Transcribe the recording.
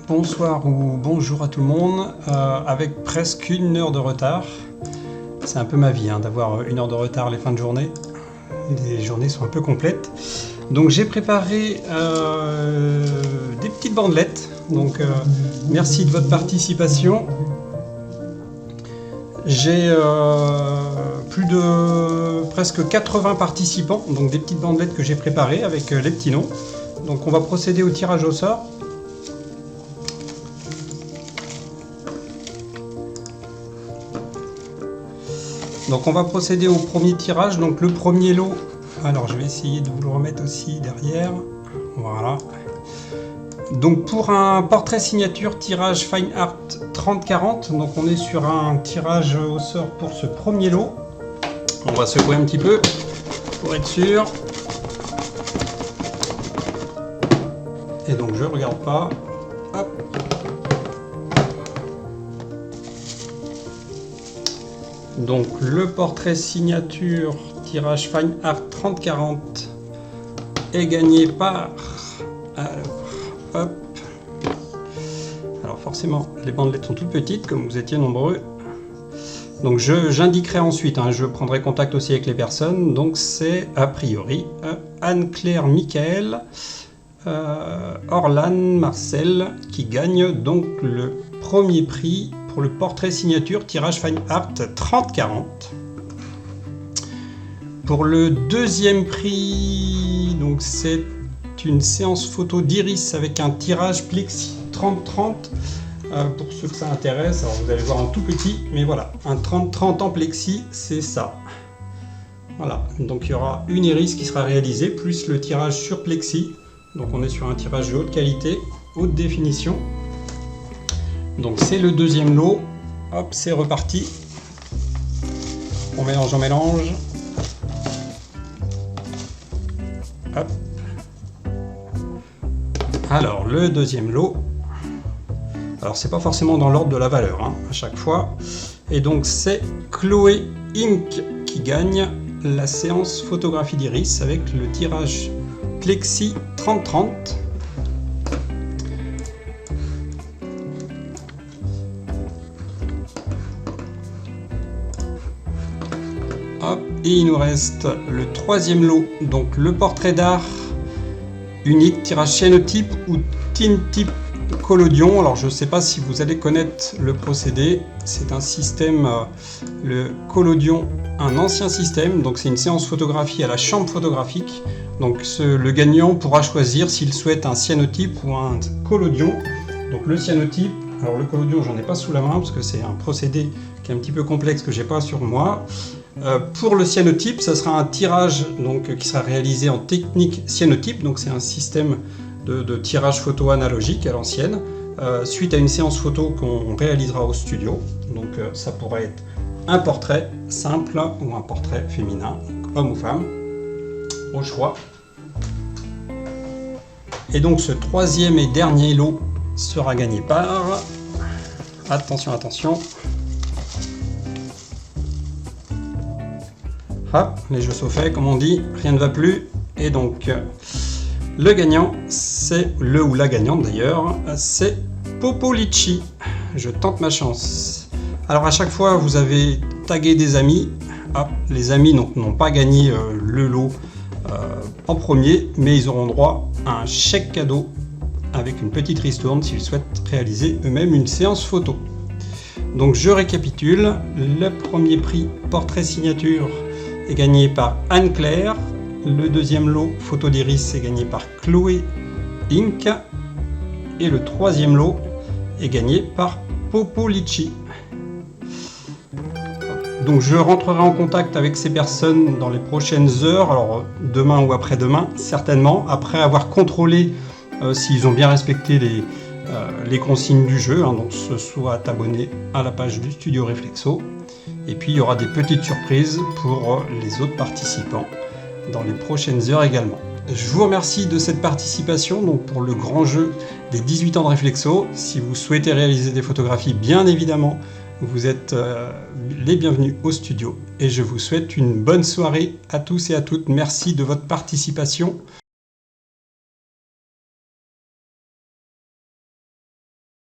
bonsoir ou bonjour à tout le monde, avec presque 1 heure de retard. C'est un peu ma vie d'avoir 1 heure de retard les fins de journée. Les journées sont un peu complètes. Donc j'ai préparé des petites bandelettes. Donc merci de votre participation. J'ai plus de presque 80 participants, donc des petites bandelettes que j'ai préparées avec les petits noms. Donc on va procéder au tirage au sort. Donc on va procéder au premier tirage, donc le premier lot, alors je vais essayer de vous le remettre aussi derrière, voilà. Donc pour un portrait signature tirage Fine Art 30-40, donc on est sur un tirage au sort pour ce premier lot. On va secouer un petit peu pour être sûr. Et donc je regarde pas, hop. Donc le portrait signature tirage Fine Art 30-40 est gagné par... Alors forcément les bandelettes sont toutes petites comme vous étiez nombreux. Donc j'indiquerai ensuite, je prendrai contact aussi avec les personnes. Donc c'est a priori Anne-Claire Michael, Orlan Marcel qui gagne donc le premier prix pour le portrait signature tirage Fine Art 30-40. Pour le deuxième prix, donc c'est une séance photo d'iris avec un tirage Plexi 30-30. Pour ceux que ça intéresse, alors vous allez voir en tout petit, mais voilà, un 30-30 en Plexi, c'est ça. Voilà, donc il y aura une iris qui sera réalisée, plus le tirage sur Plexi. Donc on est sur un tirage de haute qualité, haute définition. Donc c'est le deuxième lot, hop, c'est reparti. On mélange. Hop. Alors le deuxième lot, alors c'est pas forcément dans l'ordre de la valeur à chaque fois. Et donc c'est Chloé Inc qui gagne la séance photographie d'iris avec le tirage Plexi 30-30. Hop, et il nous reste le troisième lot, donc le portrait d'art unique tirage cyanotype ou tintype collodion. Alors je ne sais pas si vous allez connaître le procédé, c'est un système, le collodion, un ancien système, donc c'est une séance photographie à la chambre photographique. Donc le gagnant pourra choisir s'il souhaite un cyanotype ou un collodion. Donc le cyanotype, alors le collodion j'en ai pas sous la main parce que c'est un procédé qui est un petit peu complexe que j'ai pas sur moi. Pour le cyanotype, ça sera un tirage donc, qui sera réalisé en technique cyanotype, donc c'est un système de tirage photo analogique à l'ancienne, suite à une séance photo qu'on réalisera au studio. Donc ça pourrait être un portrait simple ou un portrait féminin, homme ou femme, au choix. Et donc ce troisième et dernier lot sera gagné par... Attention. Ah, les jeux sont faits, comme on dit, rien ne va plus. Et donc, le gagnant, c'est le ou la gagnante d'ailleurs, c'est Popolici. Je tente ma chance. Alors à chaque fois, vous avez tagué des amis. Ah, les amis n'ont pas gagné le lot en premier, mais ils auront droit à un chèque cadeau avec une petite ristourne s'ils souhaitent réaliser eux-mêmes une séance photo. Donc je récapitule. Le premier prix portrait signature est gagné par Anne-Claire. Le deuxième lot photo d'iris est gagné par Chloé Inc. Et le troisième lot est gagné par Popolici. Donc je rentrerai en contact avec ces personnes dans les prochaines heures, alors demain ou après-demain certainement, après avoir contrôlé s'ils ont bien respecté les consignes du jeu, donc se soit abonné à la page du Studio Reflexo. Et puis il y aura des petites surprises pour les autres participants dans les prochaines heures également. Je vous remercie de cette participation donc pour le grand jeu des 18 ans de Reflexo. Si vous souhaitez réaliser des photographies, bien évidemment, vous êtes les bienvenus au studio. Et je vous souhaite une bonne soirée à tous et à toutes. Merci de votre participation.